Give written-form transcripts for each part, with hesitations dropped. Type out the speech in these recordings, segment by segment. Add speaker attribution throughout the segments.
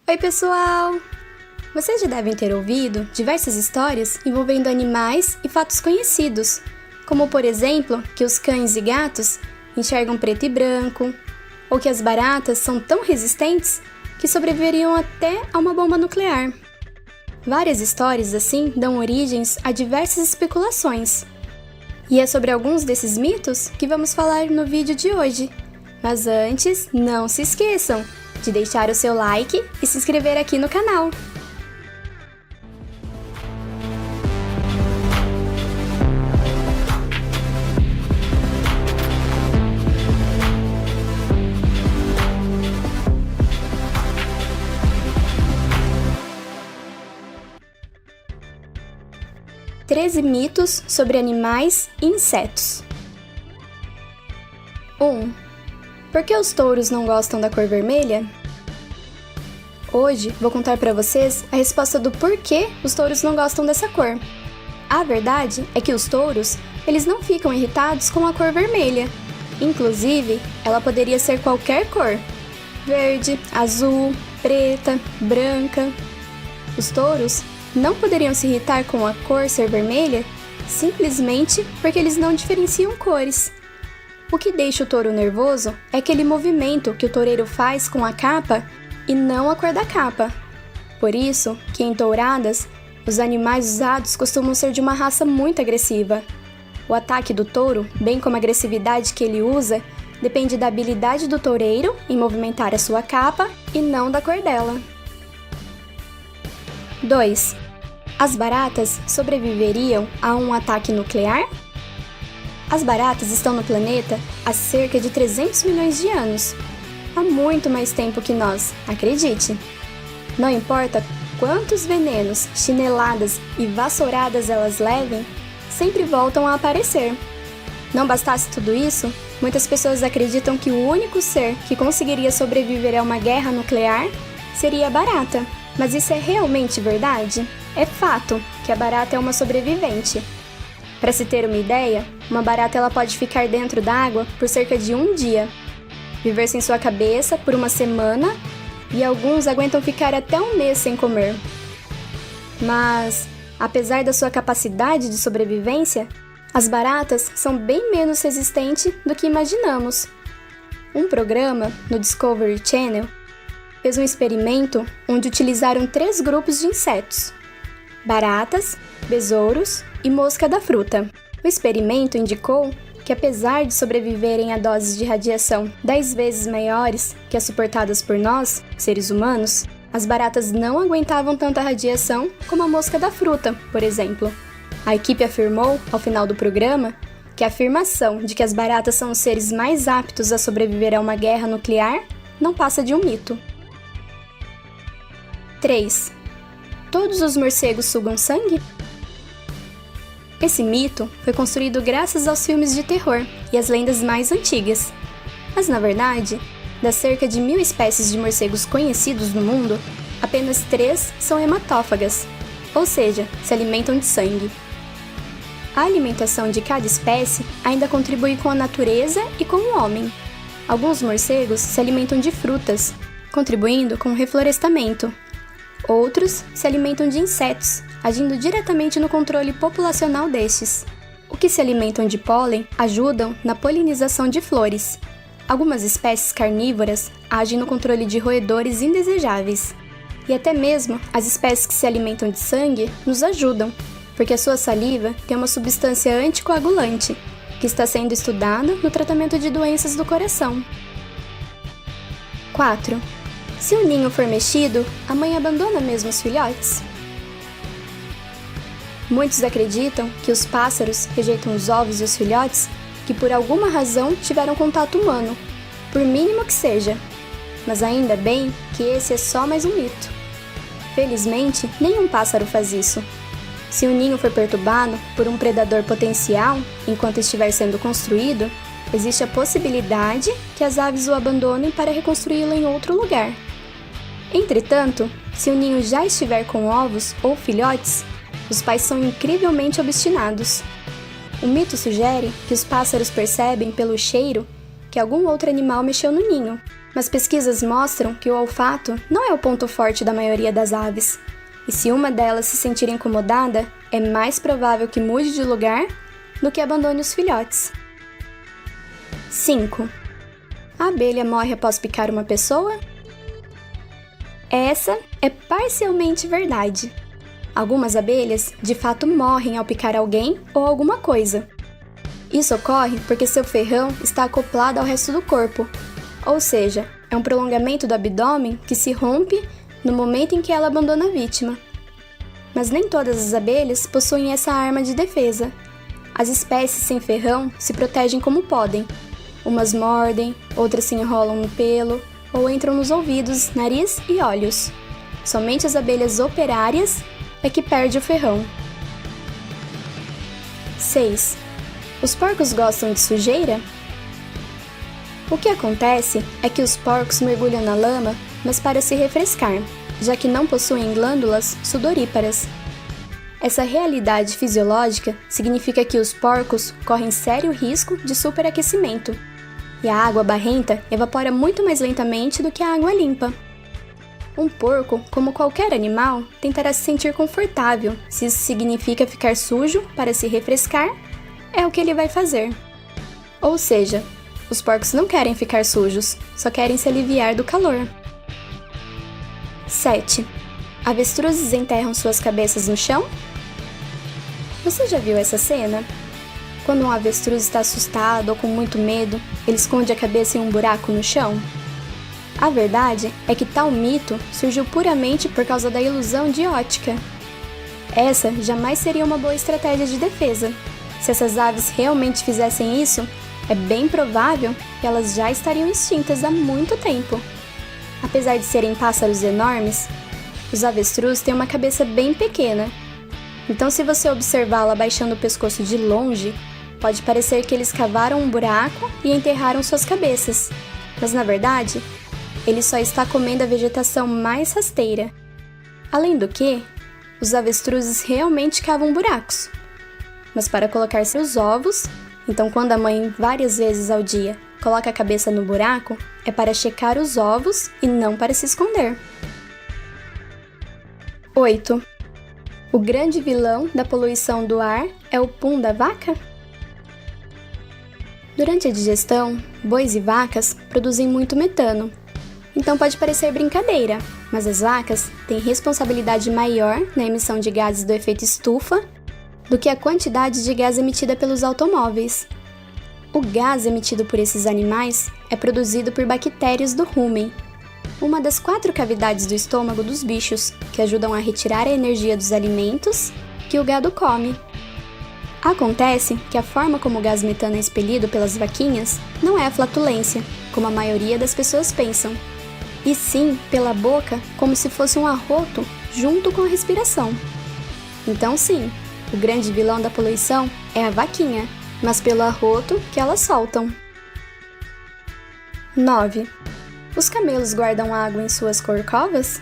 Speaker 1: Oi, pessoal! Vocês já devem ter ouvido diversas histórias envolvendo animais e fatos conhecidos, como, por exemplo, que os cães e gatos enxergam preto e branco, ou que as baratas são tão resistentes que sobreviveriam até a uma bomba nuclear. Várias histórias assim dão origens a diversas especulações. E é sobre alguns desses mitos que vamos falar no vídeo de hoje. Mas antes, não se esqueçam de deixar o seu like e se inscrever aqui no canal. Treze mitos sobre animais e insetos. 1. Por que os touros não gostam da cor vermelha? Hoje vou contar para vocês a resposta do porquê os touros não gostam dessa cor. A verdade é que os touros, eles não ficam irritados com a cor vermelha. Inclusive, ela poderia ser qualquer cor: verde, azul, preta, branca. Os touros não poderiam se irritar com a cor ser vermelha simplesmente porque eles não diferenciam cores. O que deixa o touro nervoso é aquele movimento que o toureiro faz com a capa e não a cor da capa. Por isso que em touradas, os animais usados costumam ser de uma raça muito agressiva. O ataque do touro, bem como a agressividade que ele usa, depende da habilidade do toureiro em movimentar a sua capa e não da cor dela. 2. As baratas sobreviveriam a um ataque nuclear? As baratas estão no planeta há cerca de 300 milhões de anos. Há muito mais tempo que nós, acredite. Não importa quantos venenos, chineladas e vassouradas elas levem, sempre voltam a aparecer. Não bastasse tudo isso, muitas pessoas acreditam que o único ser que conseguiria sobreviver a uma guerra nuclear seria a barata. Mas isso é realmente verdade? É fato que a barata é uma sobrevivente. Para se ter uma ideia, uma barata ela pode ficar dentro d'água por cerca de um dia, viver sem sua cabeça por uma semana e alguns aguentam ficar até um mês sem comer. Mas, apesar da sua capacidade de sobrevivência, as baratas são bem menos resistentes do que imaginamos. Um programa no Discovery Channel fez um experimento onde utilizaram 3 grupos de insetos: baratas, besouros e mosca da fruta. O experimento indicou que, apesar de sobreviverem a doses de radiação 10 vezes maiores que as suportadas por nós, seres humanos, as baratas não aguentavam tanta radiação como a mosca da fruta, por exemplo. A equipe afirmou, ao final do programa, que a afirmação de que as baratas são os seres mais aptos a sobreviver a uma guerra nuclear não passa de um mito. 3. Todos os morcegos sugam sangue? Esse mito foi construído graças aos filmes de terror e às lendas mais antigas. Mas, na verdade, das cerca de 1000 espécies de morcegos conhecidos no mundo, apenas 3 são hematófagas, ou seja, se alimentam de sangue. A alimentação de cada espécie ainda contribui com a natureza e com o homem. Alguns morcegos se alimentam de frutas, contribuindo com o reflorestamento. Outros se alimentam de insetos, agindo diretamente no controle populacional destes. Os que se alimentam de pólen ajudam na polinização de flores. Algumas espécies carnívoras agem no controle de roedores indesejáveis. E até mesmo as espécies que se alimentam de sangue nos ajudam, porque a sua saliva tem uma substância anticoagulante, que está sendo estudada no tratamento de doenças do coração. 4. Se o ninho for mexido, a mãe abandona mesmo os filhotes? Muitos acreditam que os pássaros rejeitam os ovos e os filhotes que por alguma razão tiveram contato humano, por mínimo que seja. Mas ainda bem que esse é só mais um mito. Felizmente, nenhum pássaro faz isso. Se o ninho for perturbado por um predador potencial enquanto estiver sendo construído, existe a possibilidade que as aves o abandonem para reconstruí-lo em outro lugar. Entretanto, se o ninho já estiver com ovos ou filhotes, os pais são incrivelmente obstinados. O mito sugere que os pássaros percebem pelo cheiro que algum outro animal mexeu no ninho, mas pesquisas mostram que o olfato não é o ponto forte da maioria das aves. E se uma delas se sentir incomodada, é mais provável que mude de lugar do que abandone os filhotes. 5. A abelha morre após picar uma pessoa? Essa é parcialmente verdade. Algumas abelhas, de fato, morrem ao picar alguém ou alguma coisa. Isso ocorre porque seu ferrão está acoplado ao resto do corpo, ou seja, é um prolongamento do abdômen que se rompe no momento em que ela abandona a vítima. Mas nem todas as abelhas possuem essa arma de defesa. As espécies sem ferrão se protegem como podem. Umas mordem, outras se enrolam no pelo ou entram nos ouvidos, nariz e olhos. Somente as abelhas operárias é que perdem o ferrão. 6. Os porcos gostam de sujeira? O que acontece é que os porcos mergulham na lama, mas para se refrescar, já que não possuem glândulas sudoríparas. Essa realidade fisiológica significa que os porcos correm sério risco de superaquecimento, e a água barrenta evapora muito mais lentamente do que a água limpa. Um porco, como qualquer animal, tentará se sentir confortável. Se isso significa ficar sujo para se refrescar, é o que ele vai fazer. Ou seja, os porcos não querem ficar sujos, só querem se aliviar do calor. 7. Avestruzes enterram suas cabeças no chão? Você já viu essa cena? Quando um avestruz está assustado ou com muito medo, ele esconde a cabeça em um buraco no chão? A verdade é que tal mito surgiu puramente por causa da ilusão de ótica. Essa jamais seria uma boa estratégia de defesa. Se essas aves realmente fizessem isso, é bem provável que elas já estariam extintas há muito tempo. Apesar de serem pássaros enormes, os avestruz têm uma cabeça bem pequena. Então, se você observá-la abaixando o pescoço de longe, pode parecer que eles cavaram um buraco e enterraram suas cabeças. Mas, na verdade, ele só está comendo a vegetação mais rasteira. Além do que, os avestruzes realmente cavam buracos. Mas para colocar seus ovos, então quando a mãe várias vezes ao dia coloca a cabeça no buraco, é para checar os ovos e não para se esconder. 8. O grande vilão da poluição do ar é o pum da vaca? Durante a digestão, bois e vacas produzem muito metano. Então pode parecer brincadeira, mas as vacas têm responsabilidade maior na emissão de gases do efeito estufa do que a quantidade de gás emitida pelos automóveis. O gás emitido por esses animais é produzido por bactérias do rúmen, uma das 4 cavidades do estômago dos bichos, que ajudam a retirar a energia dos alimentos que o gado come. Acontece que a forma como o gás metano é expelido pelas vaquinhas não é a flatulência, como a maioria das pessoas pensam, e sim pela boca, como se fosse um arroto junto com a respiração. Então sim, o grande vilão da poluição é a vaquinha, mas pelo arroto que elas soltam. 9. Os camelos guardam água em suas corcovas?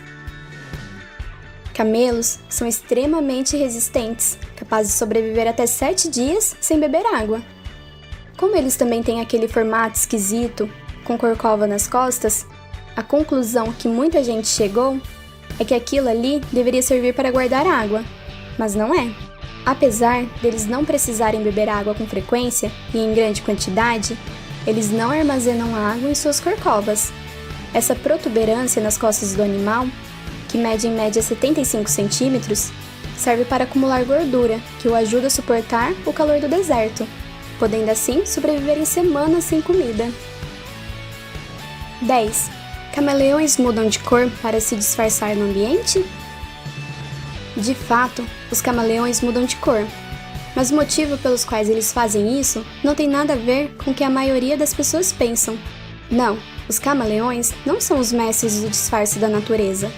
Speaker 1: Camelos são extremamente resistentes, capazes de sobreviver até 7 dias sem beber água. Como eles também têm aquele formato esquisito, com corcova nas costas, a conclusão que muita gente chegou é que aquilo ali deveria servir para guardar água, mas não é. Apesar deles não precisarem beber água com frequência e em grande quantidade, eles não armazenam água em suas corcovas. Essa protuberância nas costas do animal, que mede em média 75 centímetros, serve para acumular gordura, que o ajuda a suportar o calor do deserto, podendo assim sobreviver em semanas sem comida. 10. Camaleões mudam de cor para se disfarçar no ambiente? De fato, os camaleões mudam de cor, mas o motivo pelos quais eles fazem isso não tem nada a ver com o que a maioria das pessoas pensam. Não, os camaleões não são os mestres do disfarce da natureza.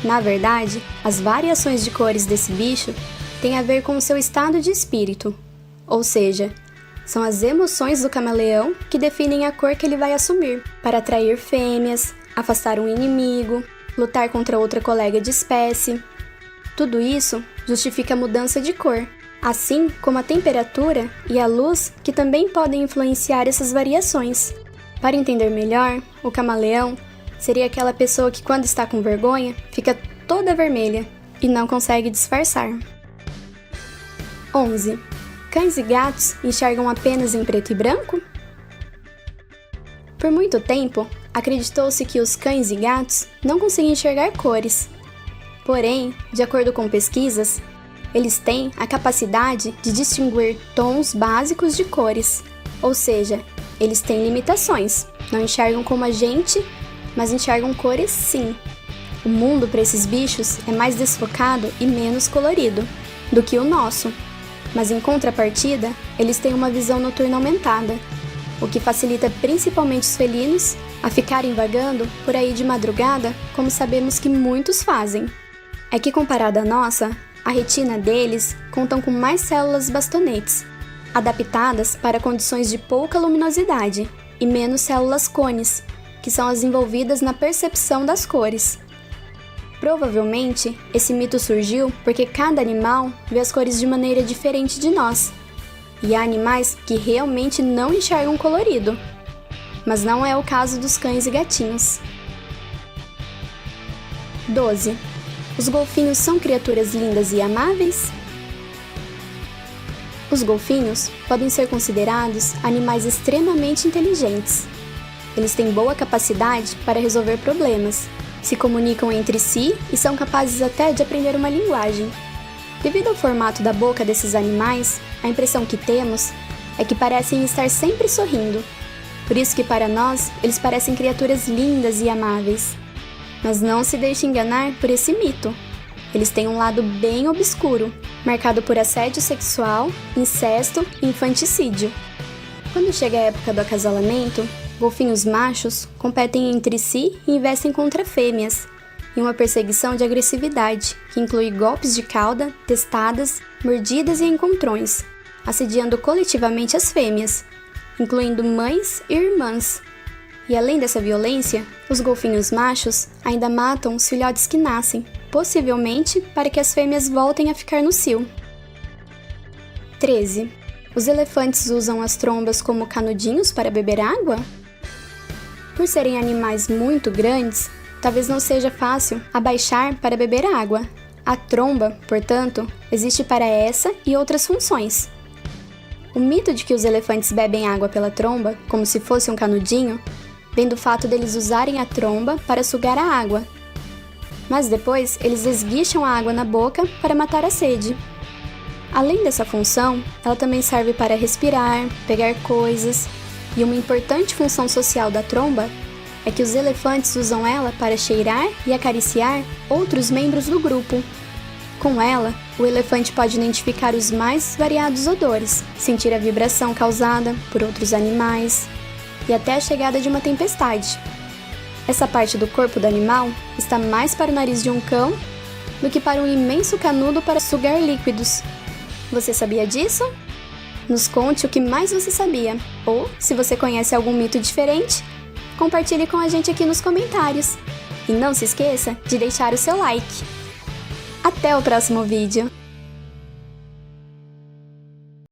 Speaker 1: Na verdade, as variações de cores desse bicho têm a ver com o seu estado de espírito, ou seja, são as emoções do camaleão que definem a cor que ele vai assumir, para atrair fêmeas, afastar um inimigo, lutar contra outra colega de espécie. Tudo isso justifica a mudança de cor, assim como a temperatura e a luz, que também podem influenciar essas variações. Para entender melhor, o camaleão seria aquela pessoa que, quando está com vergonha, fica toda vermelha e não consegue disfarçar. 11. Cães e gatos enxergam apenas em preto e branco? Por muito tempo, acreditou-se que os cães e gatos não conseguem enxergar cores. Porém, de acordo com pesquisas, eles têm a capacidade de distinguir tons básicos de cores, ou seja, eles têm limitações, não enxergam como a gente, mas enxergam cores sim. O mundo para esses bichos é mais desfocado e menos colorido do que o nosso, mas em contrapartida, eles têm uma visão noturna aumentada, o que facilita principalmente os felinos a ficarem vagando por aí de madrugada, como sabemos que muitos fazem. É que comparada à nossa, a retina deles contam com mais células bastonetes, adaptadas para condições de pouca luminosidade, e menos células cones, que são as envolvidas na percepção das cores. Provavelmente, esse mito surgiu porque cada animal vê as cores de maneira diferente de nós, e há animais que realmente não enxergam colorido, mas não é o caso dos cães e gatinhos. 12. Os golfinhos são criaturas lindas e amáveis? Os golfinhos podem ser considerados animais extremamente inteligentes. Eles têm boa capacidade para resolver problemas, se comunicam entre si e são capazes até de aprender uma linguagem. Devido ao formato da boca desses animais, a impressão que temos é que parecem estar sempre sorrindo. Por isso que para nós, eles parecem criaturas lindas e amáveis. Mas não se deixe enganar por esse mito. Eles têm um lado bem obscuro, marcado por assédio sexual, incesto e infanticídio. Quando chega a época do acasalamento, golfinhos machos competem entre si e investem contra fêmeas, em uma perseguição de agressividade, que inclui golpes de cauda, testadas, mordidas e encontrões, assediando coletivamente as fêmeas, incluindo mães e irmãs. E além dessa violência, os golfinhos machos ainda matam os filhotes que nascem, possivelmente para que as fêmeas voltem a ficar no cio. 13. Os elefantes usam as trombas como canudinhos para beber água? Por serem animais muito grandes, talvez não seja fácil abaixar para beber água. A tromba, portanto, existe para essa e outras funções. O mito de que os elefantes bebem água pela tromba, como se fosse um canudinho, vem do fato deles usarem a tromba para sugar a água. Mas depois, eles esguicham a água na boca para matar a sede. Além dessa função, ela também serve para respirar, pegar coisas, e uma importante função social da tromba é que os elefantes usam ela para cheirar e acariciar outros membros do grupo. Com ela, o elefante pode identificar os mais variados odores, sentir a vibração causada por outros animais e até a chegada de uma tempestade. Essa parte do corpo do animal está mais para o nariz de um cão do que para um imenso canudo para sugar líquidos. Você sabia disso? Nos conte o que mais você sabia, ou, se você conhece algum mito diferente, compartilhe com a gente aqui nos comentários. E não se esqueça de deixar o seu like. Até o próximo vídeo!